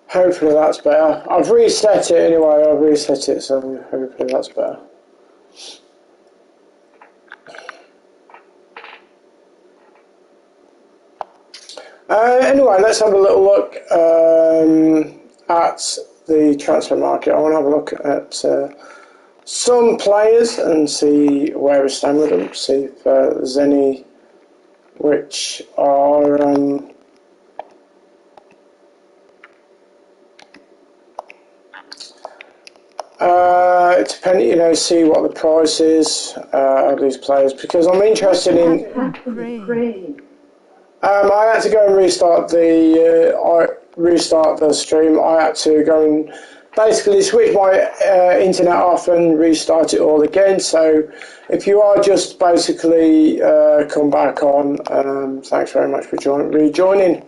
Hopefully that's better. I've reset it anyway, so hopefully that's better. Anyway, let's have a little look at the transfer market. I want to have a look at some players and see where we stand with them, see if there's any which are depending, see what the price is of these players, because I'm interested in. I had to go and restart the stream. I had to go and basically switch my internet off and restart it all again. So if you are just basically come back on, thanks very much for rejoining.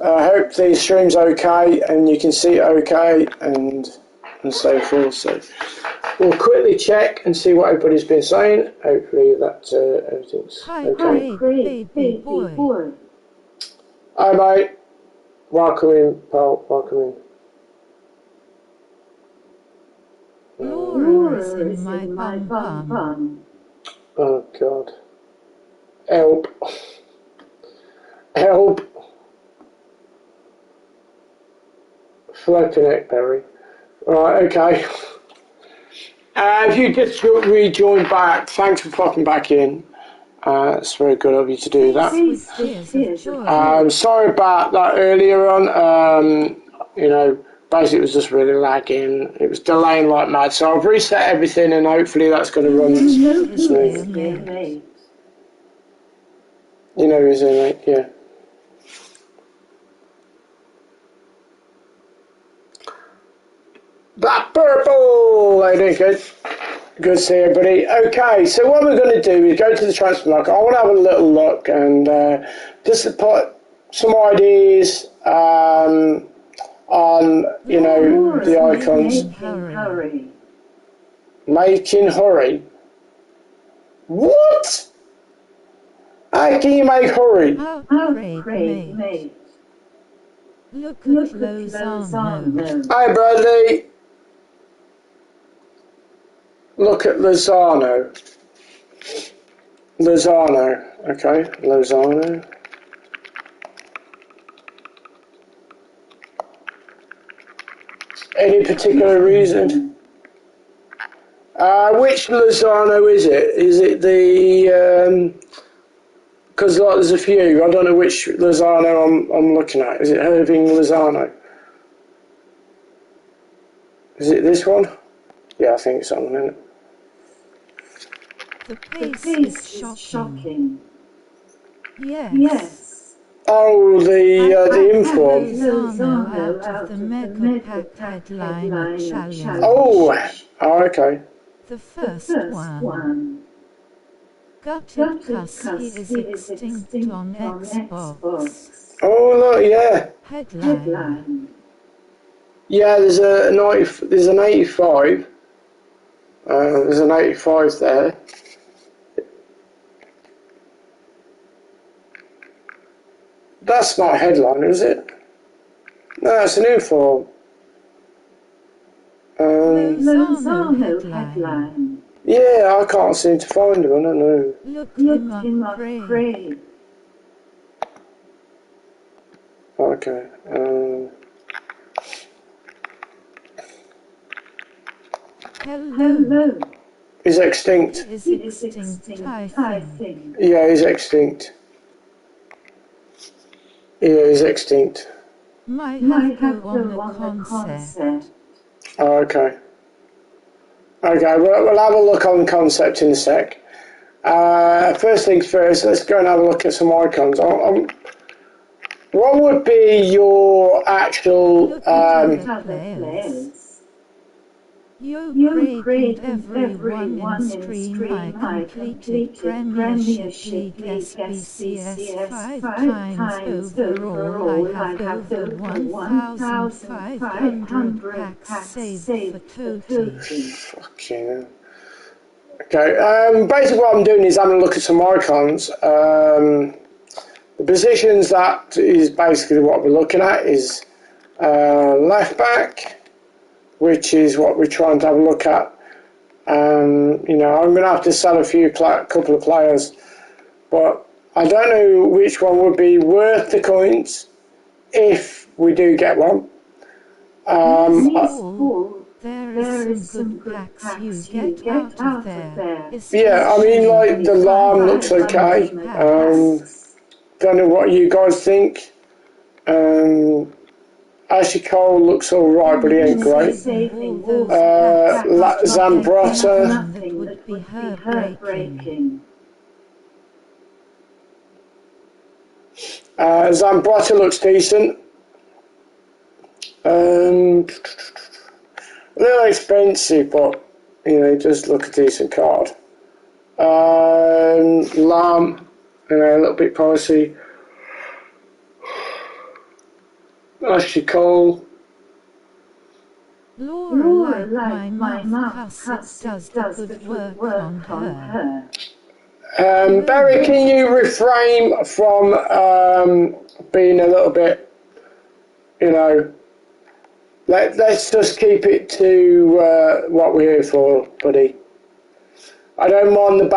I hope the stream's okay and you can see it okay and so forth. So we'll quickly check and see what everybody's been saying. Hopefully that everything's okay. Great, baby boy. Hi mate, welcome in, pal, welcome in. Laura's in my bum. Oh god. Help. Help. Flipping it, Barry. Right, okay. If you just rejoined back, thanks for popping back in. It's very good of you to do that. Sorry about that earlier on. Basically it was just really lagging. It was delaying like mad. So I've reset everything and hopefully that's going to run smooth. You know who's in it, yeah. Black purple, lady, good. Good to see everybody. Okay, so what we're going to do is go to the transfer market. I want to have a little look and just to put some ideas on, the icons. Making hurry. What? How can you make hurry? Great, mate. Look at Lozano. Hi, Bradley. Look at Lozano. Okay, Lozano. Any particular reason? Which Lozano is it? Is it the... Because there's a few. I don't know which Lozano I'm looking at. Is it Irving Lozano? Is it this one? Yeah, I think it's on, isn't it? The pace is shocking. Yes. Oh, the inform. Lozano out of the Mega Pack headline challenge. Oh, okay. The first one. Gutted cuss he is extinct on Xbox. Oh look, yeah. Headline. Yeah, there's an 85. There's an 85 there. That's not a headline, is it? No, it's an inform. Lozano headline. Yeah, I can't seem to find him, I don't know. Look him up, pray. Okay. Hello. He's extinct. Is extinct, I think. Yeah, he's extinct. Yeah, he's extinct. Might have go on the concept. Oh, okay. Okay, we'll have a look on concept in a sec. First things first, let's go and have a look at some icons. What would be your actual... You created everyone in stream. I completed Premiership League SBCS 5 times overall. I have over 1,500 packs saved for total. Fucking hell. Okay, basically what I'm doing is having a look at some icons. The positions that is basically what we're looking at is Left back, which is what we're trying to have a look at. You know, I'm going to have to sell a couple of players, but I don't know which one would be worth the coins if we do get one. There is some good packs you get out of there. Yeah, I mean, like, the Lamb looks okay. Don't know what you guys think. Ashley Cole looks alright, but he ain't great. Zambrotta. Zambrotta looks decent. A little expensive, but you know, it does look a decent card. Lamb, you know, a little bit pricey. Ashley Cole. Laura, like my mouth, does the good work on her. Barry, can you refrain from being a little bit, you know, let's just keep it to what we're here for, buddy. I don't mind the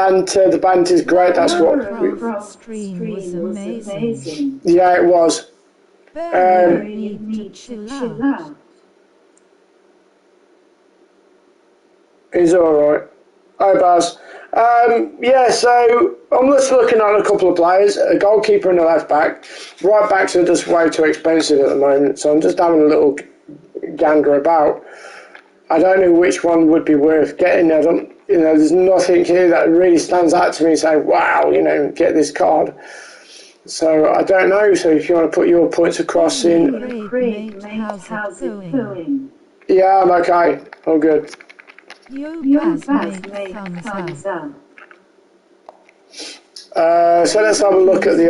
banter's great, that's what... Stream was amazing. Yeah, it was. Barry, you need to chill out. He's alright. Hi, Baz. Yeah, so I'm just looking at a couple of players, a goalkeeper and a left back. Right backs are just way too expensive at the moment, so I'm just having a little gander about. I don't know which one would be worth getting. I don't, you know, there's nothing here that really stands out to me saying, wow, you know, get this card. So I don't know, so if you want to put your points across in... Great, how's it going? Yeah, I'm okay. All good. Your Baz made thumbs up. So let's have a look at the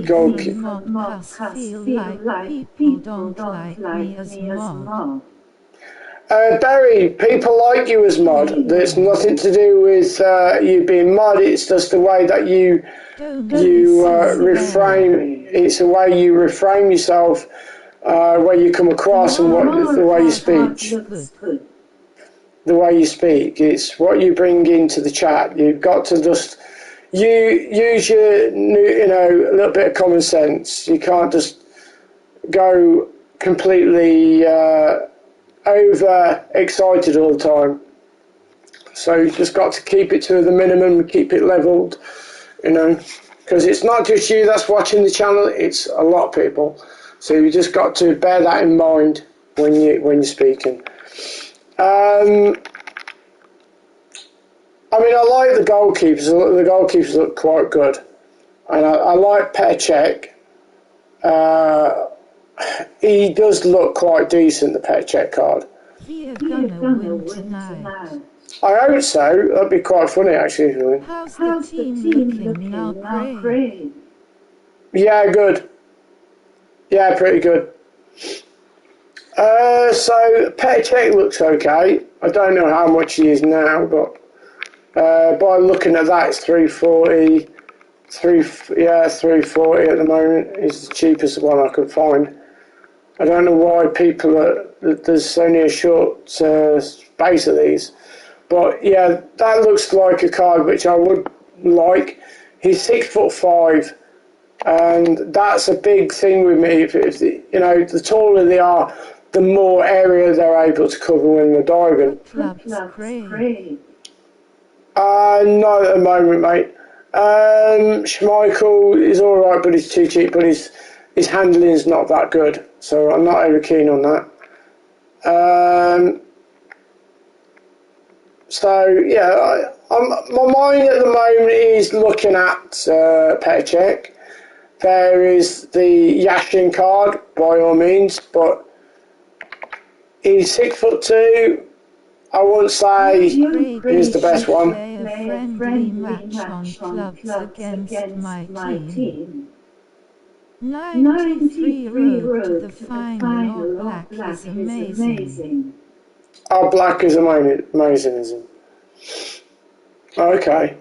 goalkeeper. Feel like people don't like me as mod. Barry, people like you as mod. There's nothing to do with you being mod. It's just the way that you reframe. It's the way you reframe yourself, where you come across, and the way you speak. The way you speak. It's what you bring into the chat. You've got to just use your, you know, a little bit of common sense. You can't just go completely over excited all the time. So you've just got to keep it to the minimum, keep it leveled, you know, because it's not just you that's watching the channel, it's a lot of people. So you just got to bear that in mind when you're speaking. I mean, I like the goalkeepers. The goalkeepers look quite good, and I like Petr Cech. He does look quite decent, the Petr Cech card. We're gonna win tonight. I hope so. That'd be quite funny, actually. How's the team looking now, Craig? Yeah, good. Yeah, pretty good. So Petr Cech looks okay. I don't know how much he is now, but by looking at that, it's 340. 340 at the moment is the cheapest one I could find. I don't know why there's only a short space of these, but yeah, that looks like a card which I would like. He's 6'5", and that's a big thing with me. If you know, the taller they are, the more area they're able to cover when they're diving. Not at the moment, mate. Schmeichel is alright, but he's too cheap, but his handling is not that good, so I'm not over keen on that. So yeah, my mind at the moment is looking at Petr Cech. There is the Yashin card, by all means, but he's 6'2". I wouldn't say he's the best one. Friendly match on clubs against my team. 93 road to the final. Black is amazing. Oh, Black is amazing, isn't it? Okay.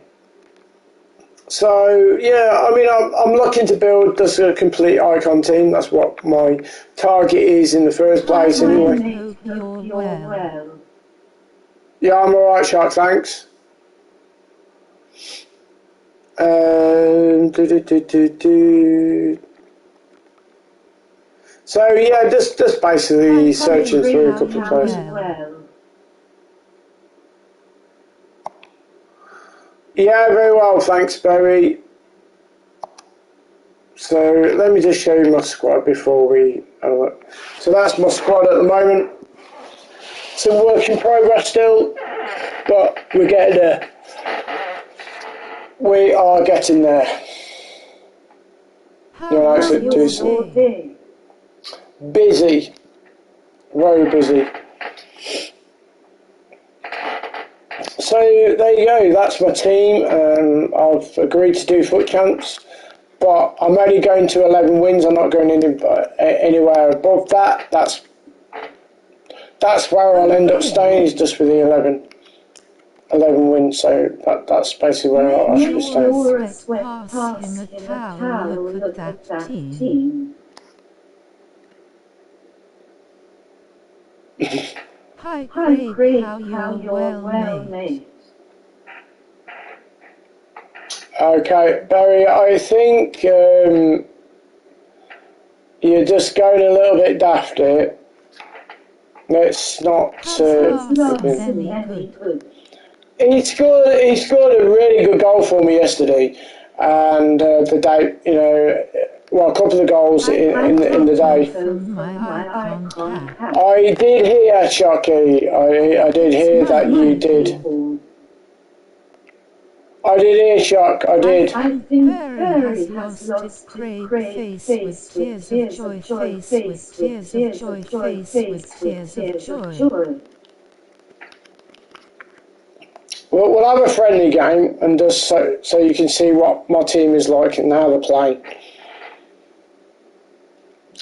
So yeah, I mean, I'm looking to build just a complete icon team. That's what my target is in the first place, anyway. I hope you're well. Yeah, I'm alright, Shark. Thanks. Do, do, do, do, do. So yeah, just basically searching through a couple of places. Yeah, very well, thanks, Barry. So let me just show you my squad before we have a look. So that's my squad at the moment. It's a work in progress still, but we're getting there. We are getting there. How's your day? Busy, very busy. So there you go, that's my team. I've agreed to do foot camps, but I'm only going to 11 wins. I'm not going anywhere above that. That's where I'll end up staying, is just with the 11 wins. So that's basically where I should be staying. Pass him a towel, look at that team. Hi Craig, how you're well, mate. Okay, Barry, I think you're just going a little bit daft here. Let's not. He scored a really good goal for me yesterday, and the day, a couple of goals in the day. I did hear, Chucky. I did hear that you did. I did hear, Chuck. I did. I think Barry has lost his great face with tears of joy, face with tears of joy, face with tears of joy. We'll have a friendly game, and just so you can see what my team is like and how they're playing.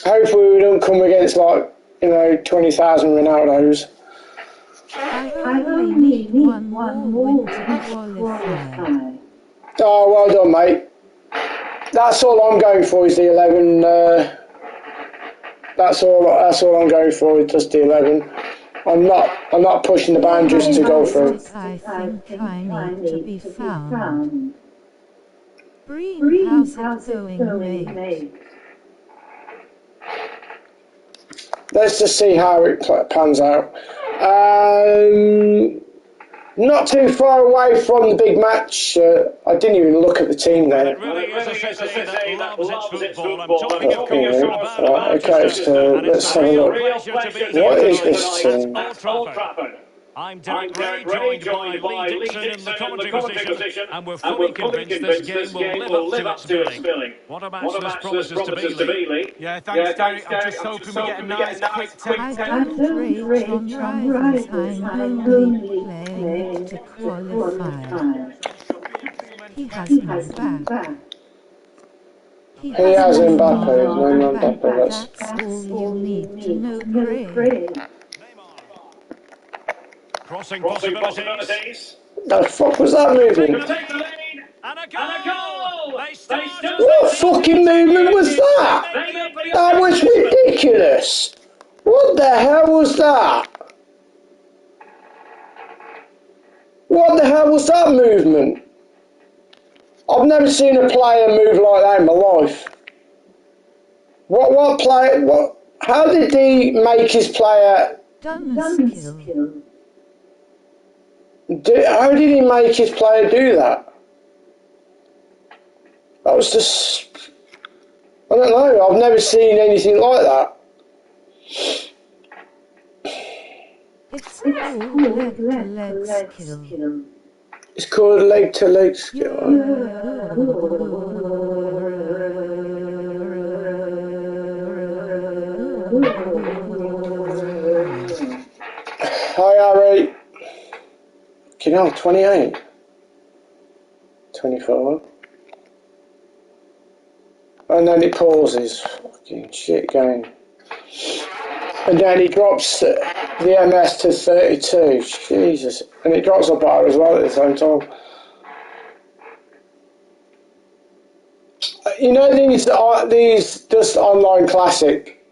Hopefully we don't come against 20,000 Ronaldos. I only need one more win to qualify. Oh, well done, mate. That's all I'm going for is the 11. That's all I'm going for is just the 11. I'm not pushing the boundaries to go through. I think I need to be found. Breen, how's it going, mate? Let's just see how it pans out. Not too far away from the big match. I didn't even look at the team there. It really is a city that loves its football. I'm talking, of course, about okay, so let's have a look. What is this team? Old Trafford. I'm Derek Ray, joined by Lee Dixon in the commentary position, and we're fully convinced this game will live up to its billing. What a match this promises to be, Lee. Yeah, thanks, Derek. I'm just hoping we get a nice, quick take. I don't rate on rivals, I'm only playing to qualify. He has my back. He has Mbappe, no Mbappe, that's all you need to know, Craig. Crossing possibilities. The fuck was that movement? And a goal! What fucking movement was that? That was ridiculous. What the hell was that? What the hell was that movement? I've never seen a player move like that in my life. What player? How did he make his player? Done skill. How did he make his player do that? That was just... I don't know, I've never seen anything like that. It's called leg-to-leg skill. It's called leg-to-leg skill. Hi, Harry. You know, 28. 24. And then it pauses. Fucking shit going. And then he drops the MS to 32. Jesus. And it drops a bar as well at the same time. You know these just online classic.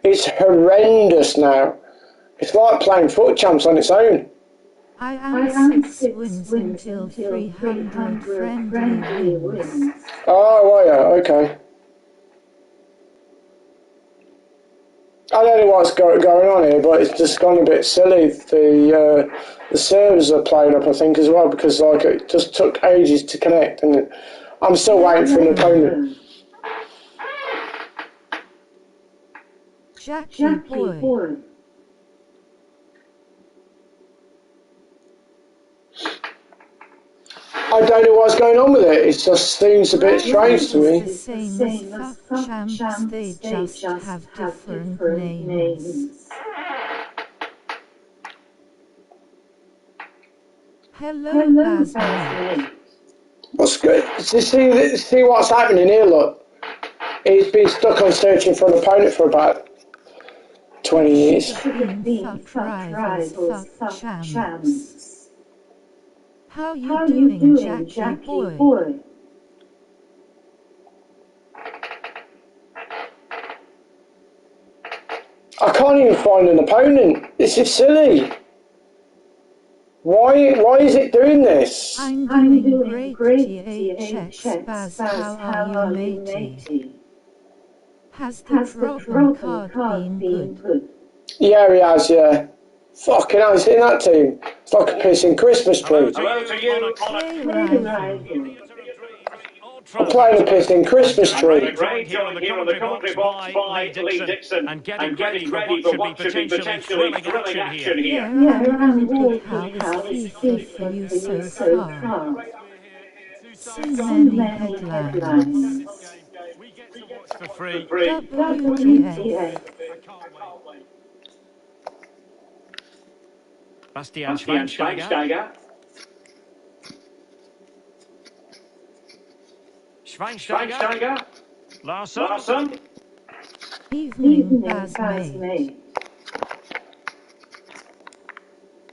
It's horrendous now. It's like playing foot champs on its own. I am 6 wins until 300 friendly wins. Oh, well, yeah, okay. I don't know what's going on here, but it's just gone a bit silly. The servers are playing up, I think, as well, because like it just took ages to connect, and I'm still waiting for an opponent. Jackie boy. I don't know what's going on with it. It just seems a bit strange to me. The same as fuck champs, they just have different names. Hello, Basmate. What's good? See what's happening here, look. He's been stuck on searching for an opponent for about 20 years. Fuck rivals, fuck champs. How you doing, Jackie boy? I can't even find an opponent. This is silly. Why is it doing this? I'm doing great, THX Baz, how are you, matey? Has the Robin card been good? Yeah, he has, yeah. Fucking hell, he's in that team. It's like a pissing Christmas tree. Hello to you, I'm playing a pissing Christmas tree. Joined here on the commentary box by Lee Dixon and getting ready for what should be potentially thrilling action here. And how is FIFA for you so far? So many headlines. We get to watch for free. WTF. Bastian Schweinsteiger. Schweinsteiger. Larsson. Evening, Basmate.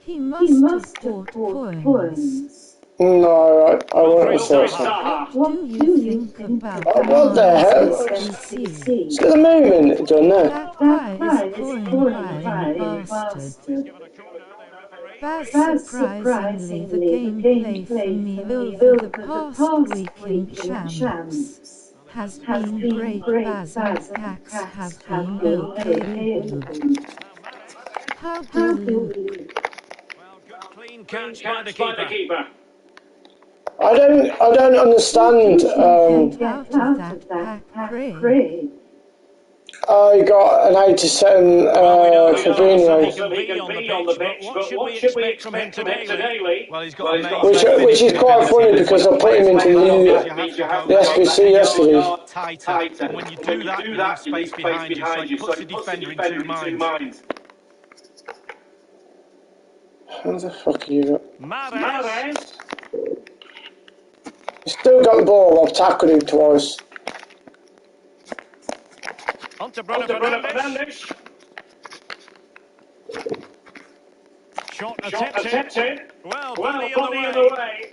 He must have bought points. No, I won't say so. What do you think about that? What the hell? It's got the movement done there. That guy is coin-buying bastard. Baz, surprisingly, the gameplay for me over the past week in Champs has been great. Baz and Pax have been okay. How do you? Clean catch by the keeper. I don't understand. Out of that pack, I got an 87 Fabinho, He can be on the pitch, but what should we expect from him today, Lee? Well, he's got which is quite funny because I put him into the SBC yesterday. tighter. And when you do that, you leave space behind you, so it puts the defender in two minds. How the fuck are you? Mahrez. He's still got the ball. I've tackled him twice. On to Bruno Fernandes. Shot attempted. Well, body in the way.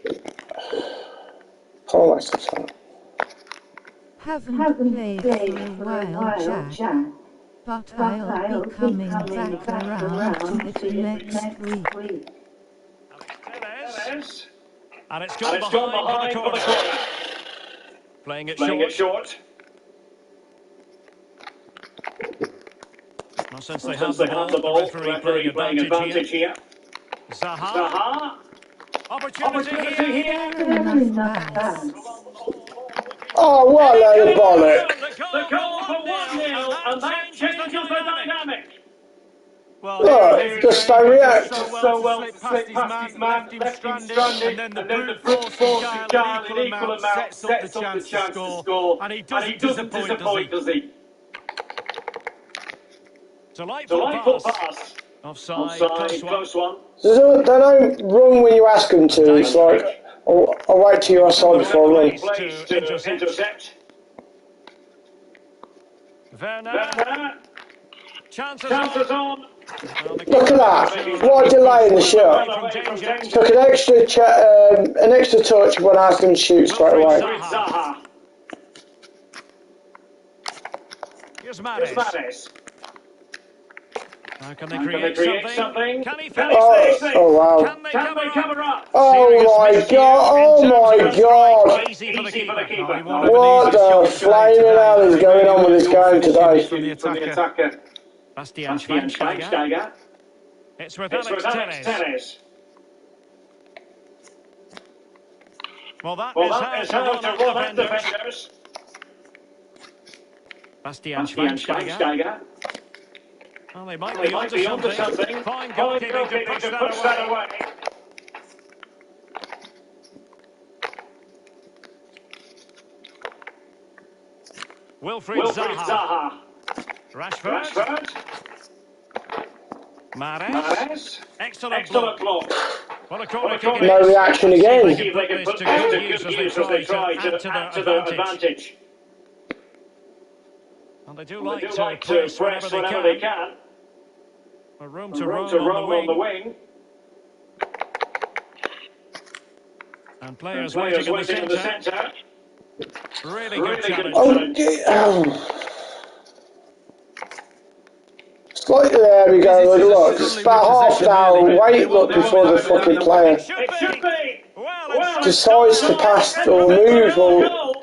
Oh, that's the haven't played for a while, Jack. But I'll be coming back around to it next week. And it's gone behind for the corner. Playing it short. Not since they have the ball, referee playing advantage here. Zaha. Opportunity here. Oh, what a load of bollock. The goal for 1-0, and that changes the dynamic. Well, look, just don't react. So well to slip past his man, left him stranded, and then the brute force of Kyle in equal amount sets up the chance to score. And he doesn't disappoint, does he? Delightful pass. Offside, close one. They don't run when you ask them to. It's like, I'll wait till you're offside before I run. Plays to intercept. Werner. Chances on. Look at that. What a delay in the shot. Took an extra touch when I asked him to shoot straight away. Here's Mahrez. Now can they create something? Can he finish Oh, this? oh wow. Can they cover up? Oh my god, oh my god. Easy for the keeper. No, he wanted What the flaming hell is going on with this game today? From the attacker. Bastian Schweinsteiger. It's with Alex Telles. Well, that is how to run at defenders. Bastian Schweinsteiger. Well, they might be onto something. Fine goalkeeping to push that away. Wilfried Zaha. Rashford. Mahrez. Excellent block. Well, a corner kick. No reaction again. They can put this to good use as they try to add to their advantage. And they do like to press whenever they can. A room to roam on the wing. And players waiting in the centre. Really good challenge. There we go, look, it's about half an hour wait, look, before the fucking player decides to pass or move, or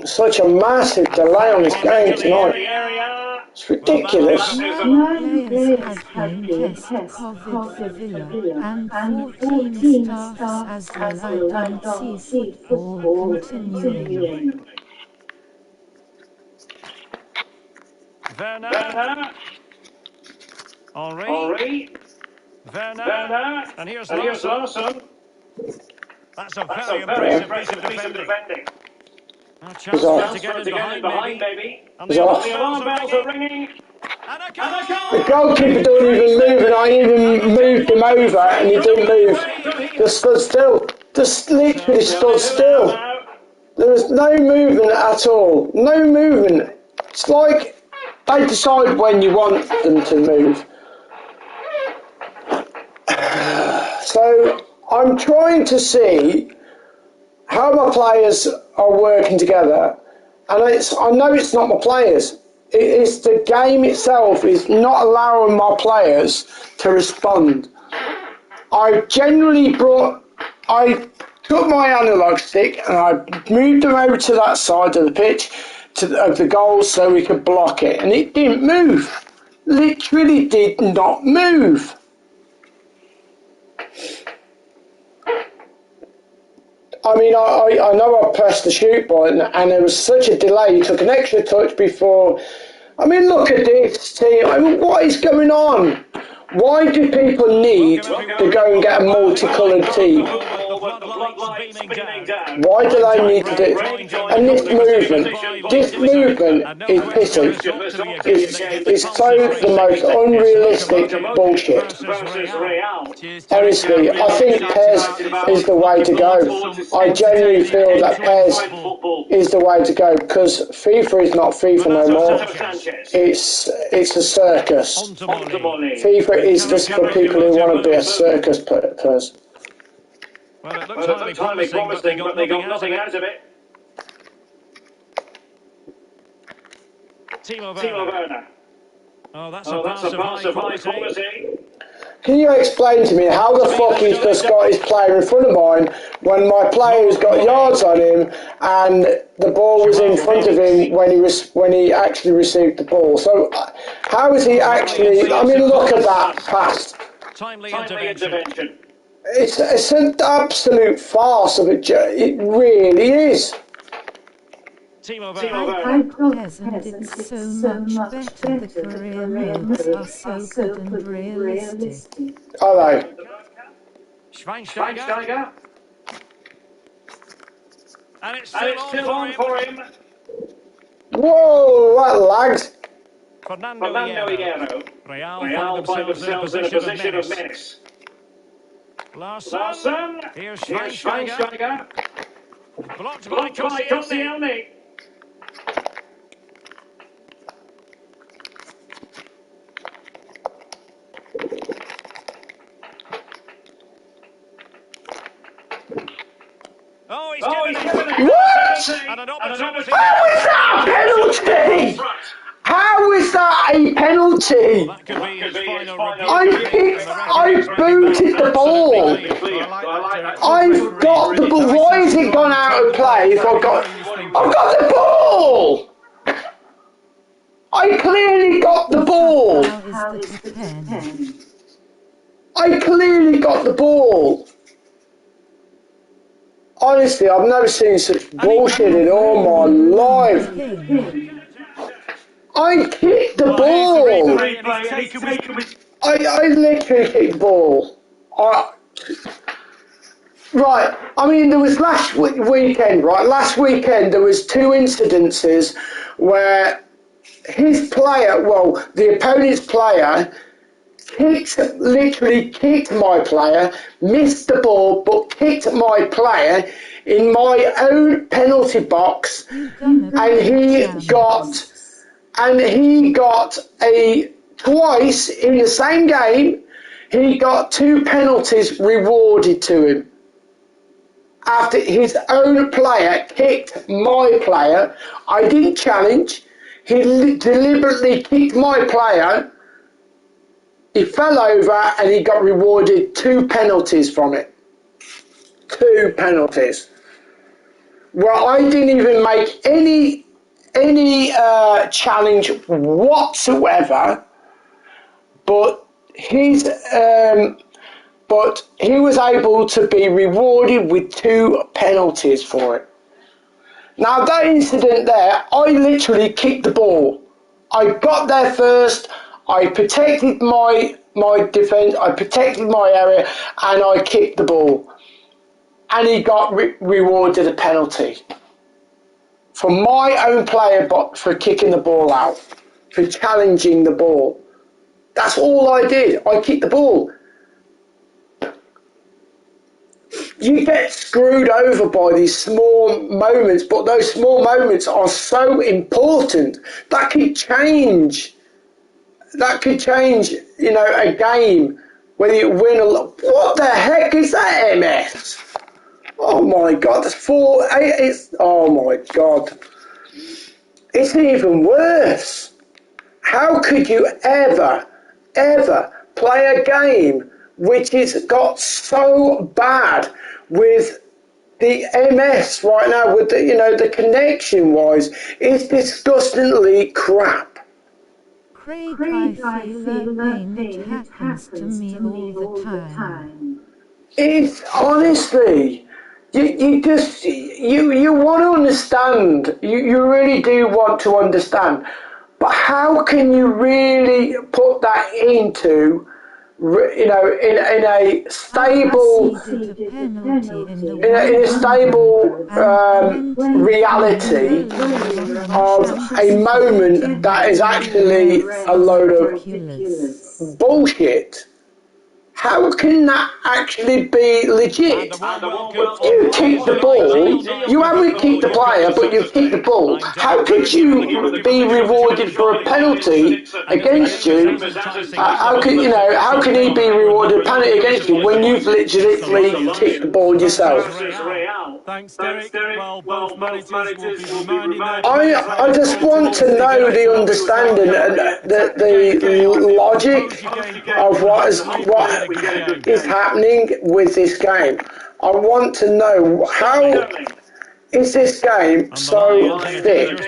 such a massive delay on this game tonight. It's ridiculous. 9 players has been tested COVID for Villa and 14 staffs as well. I don't see football continuing. Werner. Henry. Werner. And here's Larson. That's a very impressive piece of defending. A chance to get in behind, maybe. And the alarm bells are ringing. And a goal! The goalkeeper don't even move, and I even moved him over, and he didn't move. Just stood still. Just literally stood still. There was no movement at all. No movement. It's like they decide when you want them to move. So I'm trying to see how my players are working together, and I know it's not my players. It's the game itself is not allowing my players to respond. I took my analog stick and I moved them over to that side of the pitch, of the goal, so we could block it, and it didn't move. Literally did not move. I mean, I know I pressed the shoot button and there was such a delay. You took an extra touch before. I mean, look at this team. I mean, what is going on? Why do people need to go and get a multicoloured team? Why do they need to do it? And this movement is pissing. It's so the most unrealistic bullshit. Honestly, I think PES is the way to go. I genuinely feel that PES is the way to go, because FIFA is not FIFA no more. It's a circus. FIFA is just for people who want to be a circus person. Well, it looks highly promising, but they got nothing out of it. Timo Werner. Oh, that's a pass of high quality. Can you explain to me how the fuck he's just got his player in front of mine when my player's got yards on him and the ball was in front of him when he actually received the ball? So how is he actually? I mean, look at that pass. Timely intervention. It's an absolute farce of it. It really is. Timo Werner. It's so much better. The career modes are so good and realistic. Are they? Schweinsteiger. And it's still on for him. Whoa, that lags. Fernando Hierro. Real find themselves in a position of menace. Larson. Here's Schweinsteiger. Blocked by Koscielny. Oh, he's given it. What? And an opportunity How now is for that a penalty? How is that a penalty? that could be his final rebuke, I I think, kicked, and the I referee's making that booted the absolutely ball. clear. So I like that, Derek. Good I've refereeing. got the ball. Nice Why and has it strong gone out to of the ball. play if I've Exactly got, what he was thinking. I've got the ball? I clearly got the ball. How is that a pen? I clearly got the ball. Honestly, I've never seen such bullshit in all my life. I kicked the Well, here's the ball. replay, and he's taken with... I literally kicked the ball. Right, I mean, there was last weekend, right? Last weekend there was two incidences where his player, well, the opponent's player, literally kicked my player, missed the ball, but kicked my player in my own penalty box, and he got a twice in the same game. He got two penalties rewarded to him after his own player kicked my player. I didn't challenge. He deliberately kicked my player. He fell over and he got rewarded two penalties from it. Two penalties. Well, I didn't even make any challenge whatsoever, but he was able to be rewarded with two penalties for it. Now that incident there, I literally kicked the ball. I got there first. I protected my defence. I protected my area, and I kicked the ball. And he got rewarded a penalty for my own player, but for kicking the ball out, for challenging the ball. That's all I did. I kicked the ball. You get screwed over by these small moments, but those small moments are so important. That could change. That could change, a game, whether you win or lose. What the heck is that, MS? Oh my God, that's 4-8. Oh my God. It's even worse. How could you ever play a game which has got so bad with the MS right now, with the connection wise, it's disgustingly crap. Craig, I feel a pain, it happens to me all the time. It's honestly, you just, you want to understand, you really do want to understand, but how can you really put that into, in a stable, in a stable reality of a moment that is actually a load of bullshit? How can that actually be legit? You kicked the ball, you haven't kicked the player, but you kicked the ball. How could you be rewarded for a penalty against you? How can he be rewarded a penalty against you when you've literally kicked the ball yourself? Thanks, Derek. Well, both managers will be reminding their players I just want to know the understanding and the logic of what is happening with this game. I want to know, how is this game so thick?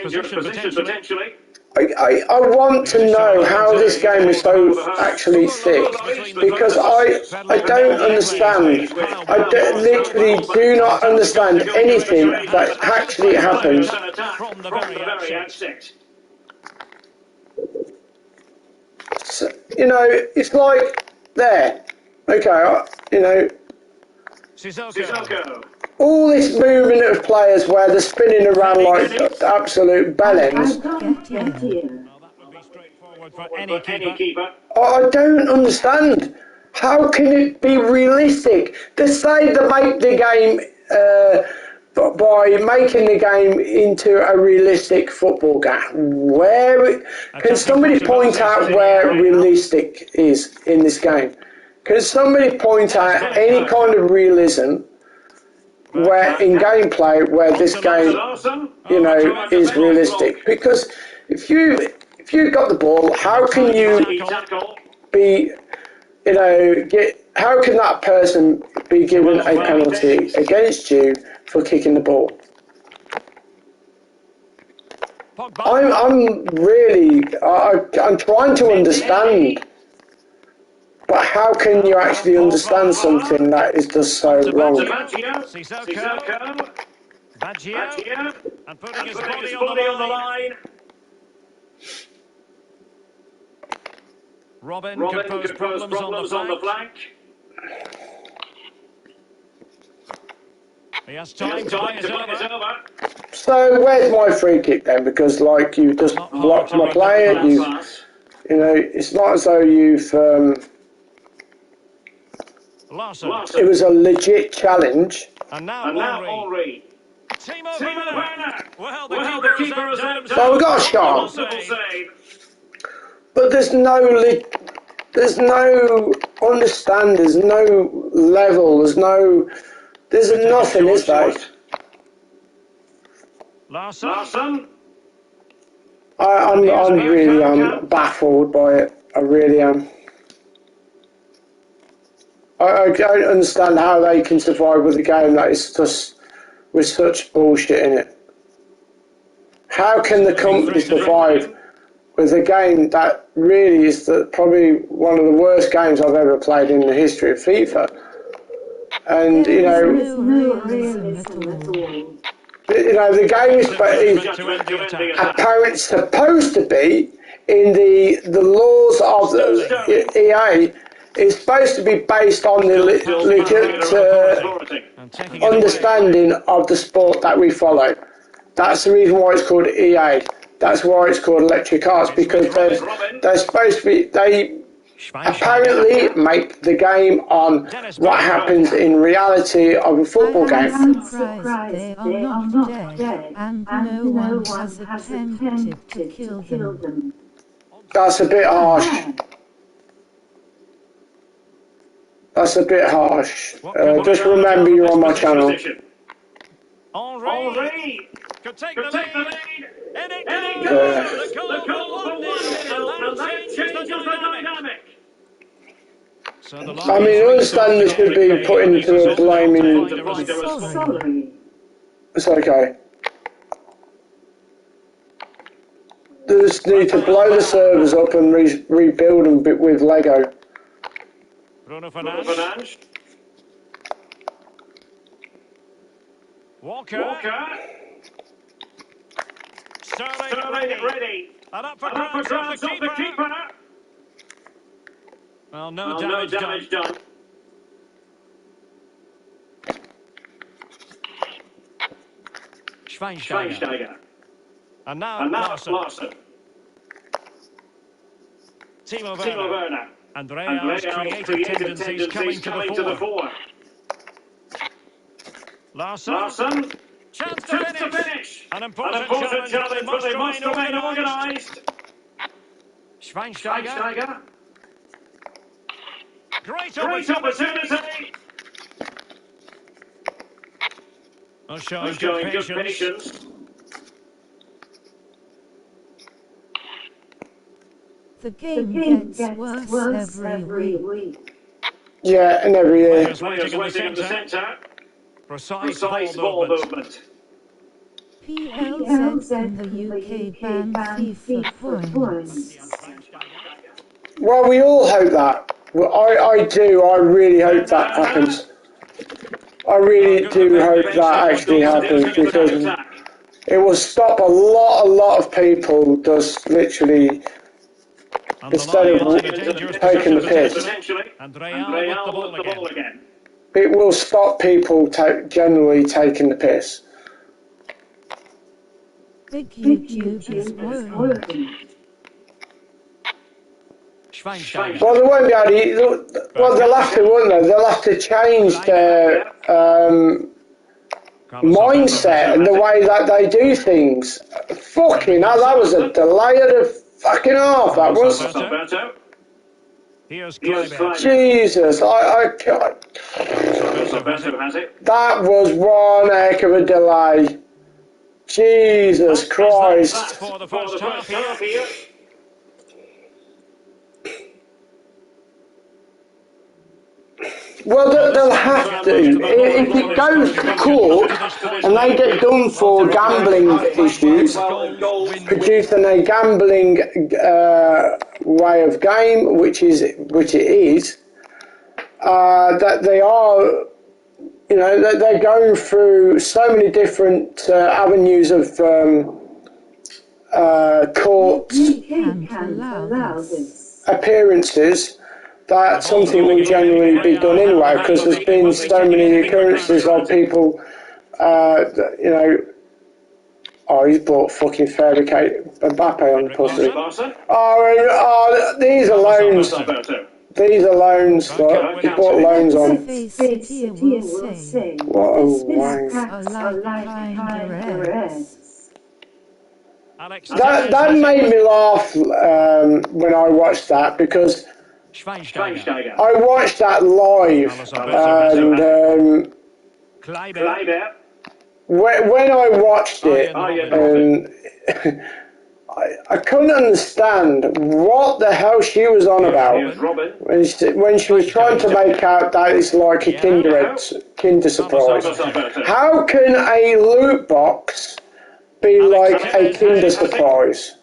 I want to know how this game is so actually thick, because I don't understand. I literally do not understand anything that actually happens. from the very outset. So, it's like there. Okay, Sissoko. all this movement of players where they're spinning around like absolute bellends. Well, that would be straightforward for any keeper. I don't understand. How can it be realistic? They say they make the game by making the game into a realistic football game. Where can somebody point out where realistic is in this game? Can somebody point out any kind of realism where in gameplay where this game, you know, is realistic. Because if you got the ball, how can you be, you know, how can that person be given a penalty against you for kicking the ball? I'm trying to understand, but how can you actually understand something that is just so wrong? Baggio, and putting his body on the line. Robin could pose problems on the flank. He has time to play it over. So where's my free kick then? Because like you just blocked my player, you know, it's not as though you've. It was a legit challenge. And now Henri. Timo Werner. Well, the keeper has had himself. So we got a shot. But there's no understand. There's no level. There's nothing, is there? Larsson. I'm really baffled by it. I really am. I don't understand how they can survive with a game that is just with such bullshit in it. How can the company survive with a game that really is probably one of the worst games I've ever played in the history of FIFA? And you know, the game is apparently supposed to be in the laws of the EA. It's supposed to be based on the legit understanding of the sport that we follow. That's the reason why it's called EA. That's why it's called Electric Arts, because they're supposed to be. They apparently make the game on what happens in reality of a football game. I'm surprised they are not dead, and no one has attempted to kill them. That's a bit harsh. That's a bit harsh. Just remember you're on my channel. Henri could take the lead. And it goes. The goal for 1-0, and that changes the dynamic. I mean, I understand this should be put into a blaming. Sorry. It's okay. They just need to blow the servers up and rebuild them with Lego. Bruno Fernandes. Walker. Sterling ready. And up for grabs off the keeper. Well, no damage done. Schweinsteiger. And now Larsson. Timo Werner. And Real's creative tendencies coming to the fore. Larsson. Chance to finish. An important challenge, but they must remain organised. Schweinsteiger. Great opportunity. Showing good patience. The game gets worse every week. Yeah, and every year. Players waiting in the centre. Precise ball movement. PLZ in the UK ban FIFA points. Well, we all hope that. Well, I do. I really hope that happens. I really do hope that actually happens, because it will stop a lot of people just literally, instead of taking the piss. And Real with the ball again. It will stop people generally taking the piss. Big YouTube is working. Well, they won't be able to. Well, they'll have to, won't they? They'll have to change their mindset and the way that they do things. Fucking hell, that was a delay of the fucking half, that was. Here's Kleiber. Jesus, Alberto has it. that was one heck of a delay. Jesus Christ. That's for the first half here. Well, they'll have to. If it goes to court and they get done for gambling issues, producing a gambling way of game, which it is, that they are, you know, they're going through so many different avenues of court appearances. That something will generally be done anyway, because there's been so many occurrences of people, you know, oh, he's brought fucking fabricated Mbappe on the pussy. Oh, these are loans. These are loans, look. He brought loans on. What a wank. That made me laugh when I watched that, because I watched that live, and when I watched it, I couldn't understand what the hell she was on about when she was trying to make out that it's like a Kinder surprise. How can a loot box be like a Kinder surprise?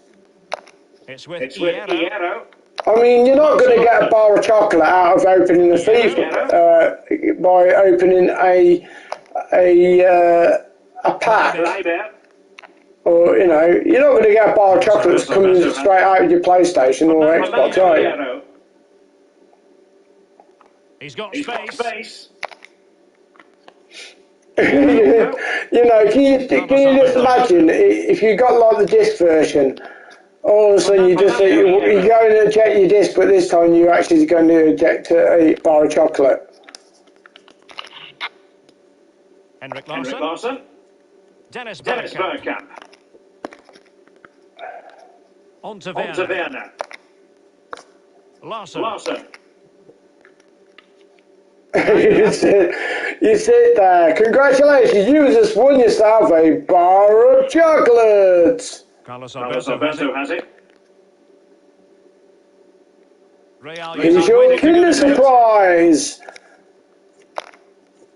It's with Iero. I mean, you're not going to get a bar of chocolate out of opening a FIFA by opening a pack. Or, you know, you're not going to get a bar of chocolate that's coming straight out of your PlayStation or Xbox, are you? He's got space. You know, can you just imagine if you got like the disc version, all of a sudden you go and eject your disc, but this time you're actually going to eject a bar of chocolate. Henrik Larsson. Dennis Bergkamp. On to Werner. Larsson. You sit there. Congratulations, you just won yourself a bar of chocolates. Carlos Alberto has it. Here's your Kinder surprise.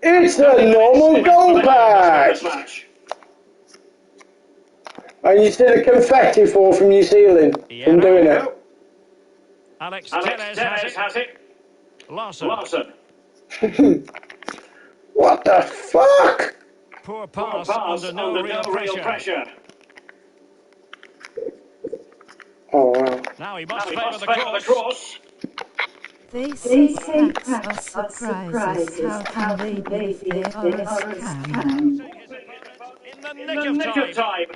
It's a normal gold pack. And you see the confetti fall from your ceiling from doing it. Alex Telles has it. Larsson. What the fuck? Poor pass under no real pressure. Oh wow. Now he must favour the cross. They say facts are surprises. How can they be if they are a scam? In the nick of time.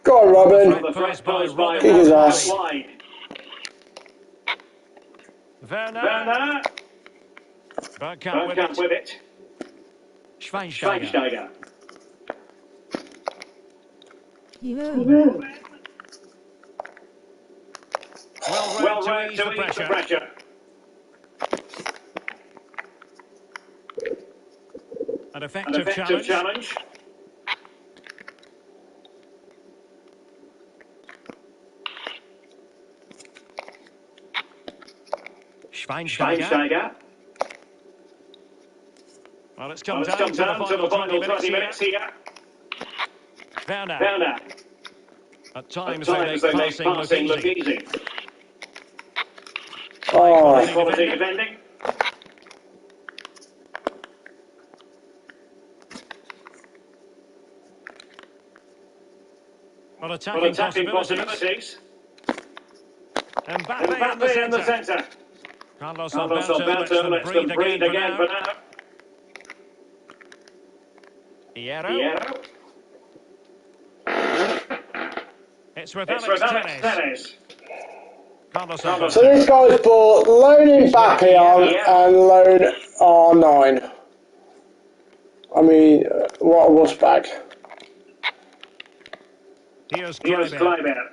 Go on, Robin. Kick his ass. Werner. Bergkamp with it. Schweinsteiger. Well read to ease the pressure. An effective challenge. Schweinsteiger. Well, it's come down to the final 20 minutes here. Werner. At times they make passing look easy. Quality defending. Well, attacking possibilities. Mbappe in the centre. Carlos Alberto lets them breathe again for now. Iero. It's with Alex Telles. So this guy's bought loan Mbappe on and loan R9. I mean, what a wuss bag. Here's Here's Kleiber. Kleiber.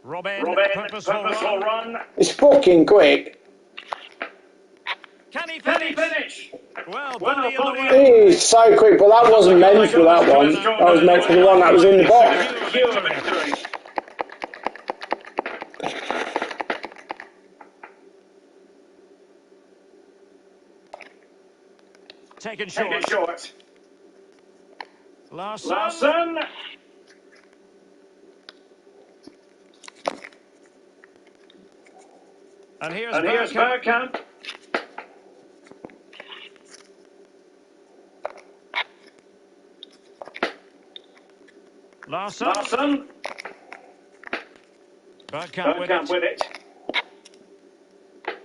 Robin, Robin, purposeful purposeful run. run. It's fucking quick. Can he Can he finish? finish? Well, Well, body of the body of work. He's so quick, but that wasn't meant for that one. That was meant for the one that was in the box. Secure victory. Taken Taken short. short. Larson. Larson. And here's And here's Bergkamp. Bergkamp. Larson. Larson. Bergkamp with it. Bergkamp with it.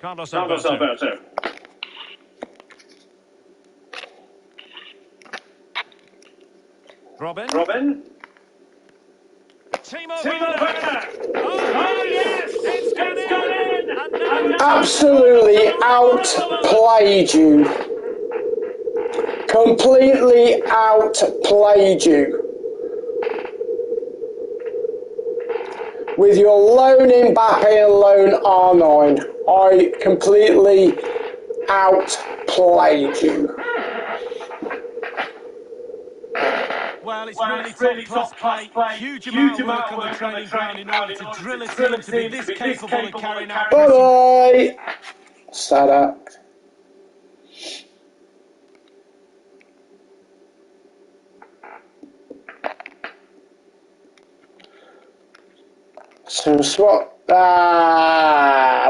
Carlos Carlos Alberto. Alberto. Robin. Robin. Timo Timo Werner. Werner. Oh, yes! It's gone in! And now it's Absolutely outplayed you. Completely outplayed you. With your lone Mbappe and lone R9, I completely outplayed you. Well, it's really top class play. Huge amount of work on the training ground in order to drill a team to be this capable of carrying out pressing. Bye-bye. Sadak. Some swap.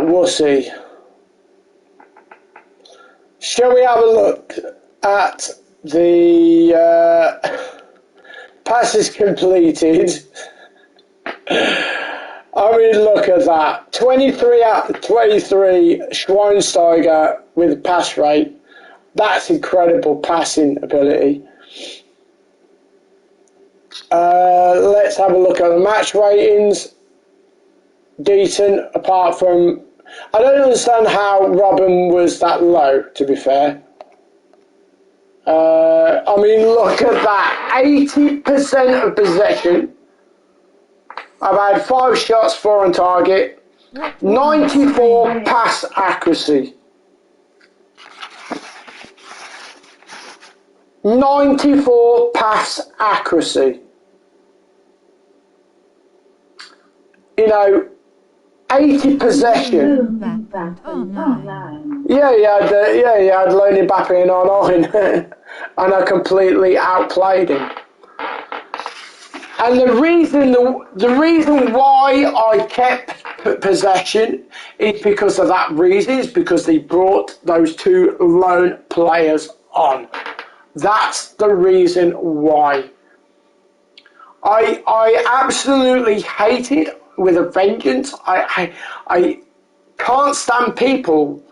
Wussy. Shall we have a look at the passes completed? I mean, look at that. 23 out of 23 Schweinsteiger with a pass rate. That's incredible passing ability. Let's have a look at the match ratings. Decent, apart from... I don't understand how Robin was that low, to be fair. I mean, look at that. 80% of possession. I've had 5 shots, 4 on target. 94 pass accuracy. 94 pass accuracy. You know, 80 possession. Yeah, he had Lone Mbappe and R9, and I completely outplayed him. And the reason why I kept possession is because of that reason. Is because they brought those 2 lone players on. That's the reason why. I absolutely hate it with a vengeance. I can't stand people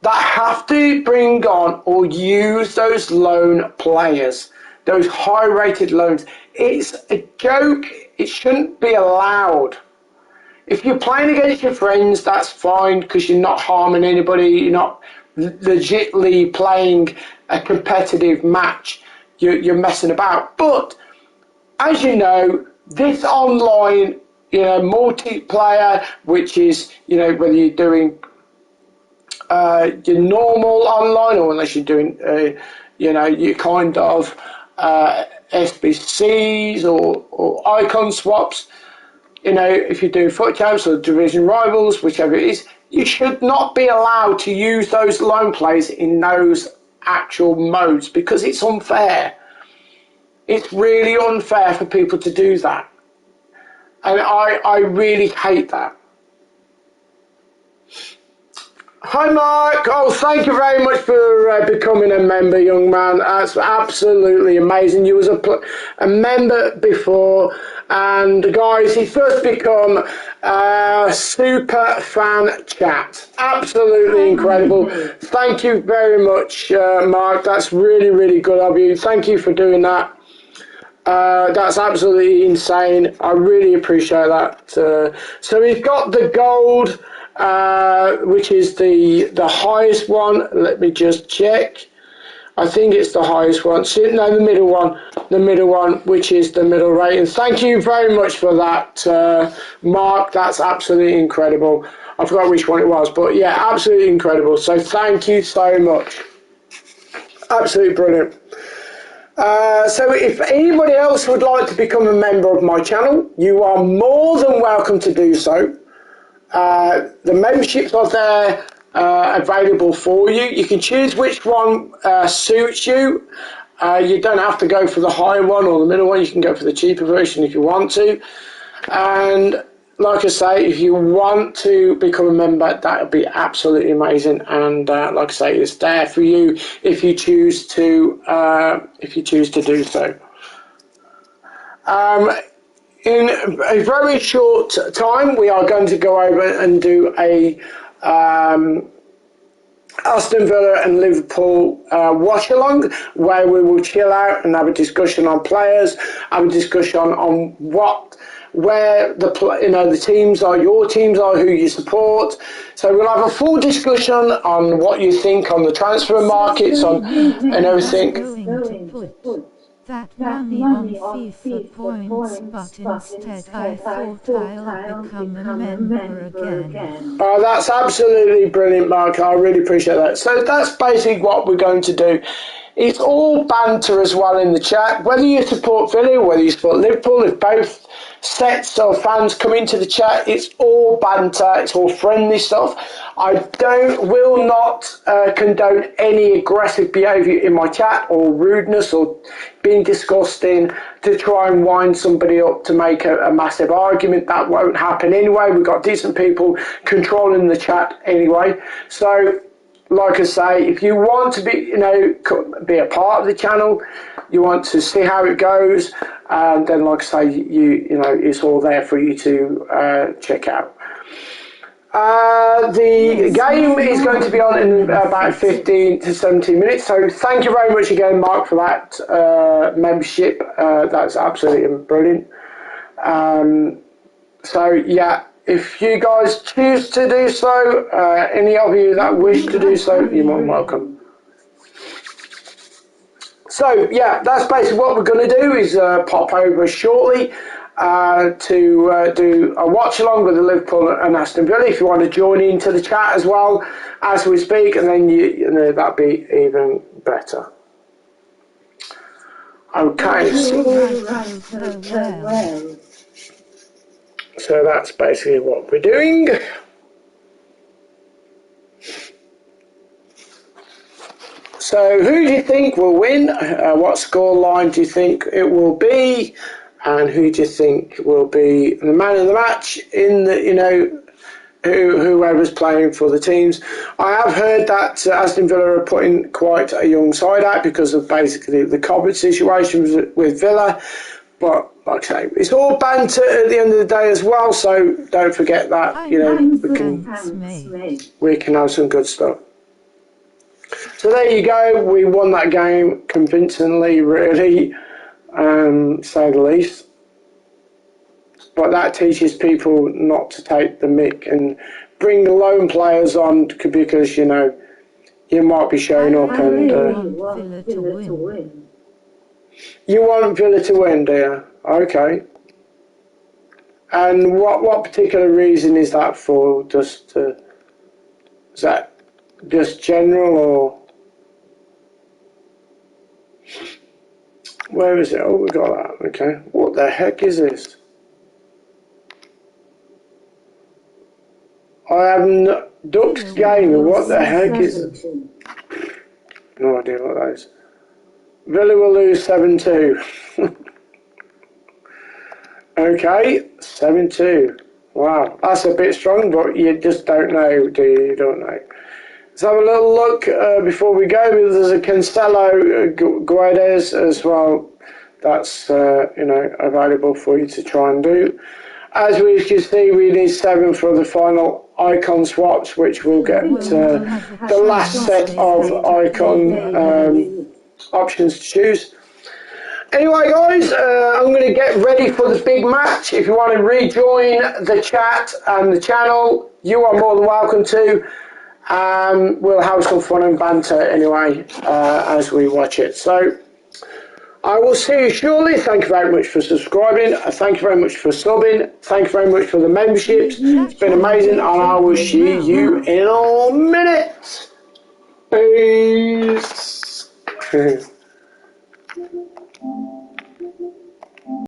that have to bring on or use those lone players, those high-rated loans. It's a joke. It shouldn't be allowed. If you're playing against your friends, that's fine because you're not harming anybody. You're not legitimately playing a competitive match. You're messing about. But as you know, this online, multiplayer, which is, whether you're doing your normal online or unless you're doing, your kind of SBCs or icon swaps, if you're doing foot champs or division rivals, whichever it is, you should not be allowed to use those lone plays in those actual modes because it's unfair. It's really unfair for people to do that. And I really hate that. Hi Mark, thank you very much for becoming a member, young man. That's absolutely amazing. You was a member before, and guys, he's just become a super fan chat. Absolutely incredible. Thank you very much, Mark. That's really, really good of you. Thank you for doing that. That's absolutely insane. I really appreciate that. So we've got the gold which is the highest one. Let me just check. I think it's the highest one. No, the middle one. The middle one, which is the middle rating. Thank you very much for that, Mark. That's absolutely incredible. I forgot which one it was, but yeah, absolutely incredible. So thank you so much. Absolutely brilliant. So if anybody else would like to become a member of my channel, you are more than welcome to do so. The memberships are there available for you. You can choose which one suits you. You don't have to go for the higher one or the middle one. You can go for the cheaper version if you want to. And like I say, if you want to become a member, that would be absolutely amazing. And like I say, it's there for you if you choose to do so. In a very short time, we are going to go over and do a Aston Villa and Liverpool watch along, where we will chill out and have a discussion on players, have a discussion on where the teams are, your teams are, who you support. So we'll have a full discussion on what you think on the transfer markets and everything. Going to put that money on FIFA points, but instead I thought I'll become a member again. Oh, that's absolutely brilliant, Mark. I really appreciate that. So that's basically what we're going to do. It's all banter as well in the chat. Whether you support Villa, whether you support Liverpool, if both sets of fans come into the chat, it's all banter. It's all friendly stuff. I will not condone any aggressive behaviour in my chat or rudeness or being disgusting to try and wind somebody up to make a massive argument. That won't happen anyway. We've got decent people controlling the chat anyway. So, like I say, if you want to be a part of the channel, you want to see how it goes, then like I say, it's all there for you to check out. The game is going to be on in about 15 to 17 minutes, so thank you very much again, Mark, for that membership. That's absolutely brilliant. So yeah, if you guys choose to do so, any of you that wish to do so, you're more than welcome. So yeah, that's basically what we're going to do, is pop over shortly to do a watch along with the Liverpool and Aston Villa. If you want to join into the chat as well as we speak, and then that'd be even better. Okay. So that's basically what we're doing. So who do you think will win? What score line do you think it will be? And who do you think will be the man of the match in the, whoever's playing for the teams? I have heard that Aston Villa are putting quite a young side out because of basically the COVID situation with Villa. But like I say, it's all banter at the end of the day as well, so don't forget that, we can have some good stuff. So there you go, we won that game convincingly, really, say the least. But that teaches people not to take the mick and bring the lone players on, because, you might be showing up and... You want Villa to win, do you? Okay. And what particular reason is that for? Is that just general, or where is it? Oh, we got that. Okay. What the heck is this? I have Ducks Gaming. What the heck is it? No idea what that is. Villa will lose 7-2. Okay, 7-2. Wow, that's a bit strong, but you just don't know, do you? You don't know. Let's have a little look before we go. There's a Cancelo Guedes as well. That's available for you to try and do. As we can see, we need 7 for the final icon swaps, which will get the last set of icon options to choose. Anyway, guys, I'm going to get ready for the big match. If you want to rejoin the chat and the channel, you are more than welcome to. We'll have some fun and banter anyway as we watch it. So I will see you shortly. Thank you very much for subscribing. Thank you very much for subbing. Thank you very much for the memberships. It's been amazing, and I will see you in a minute. Peace.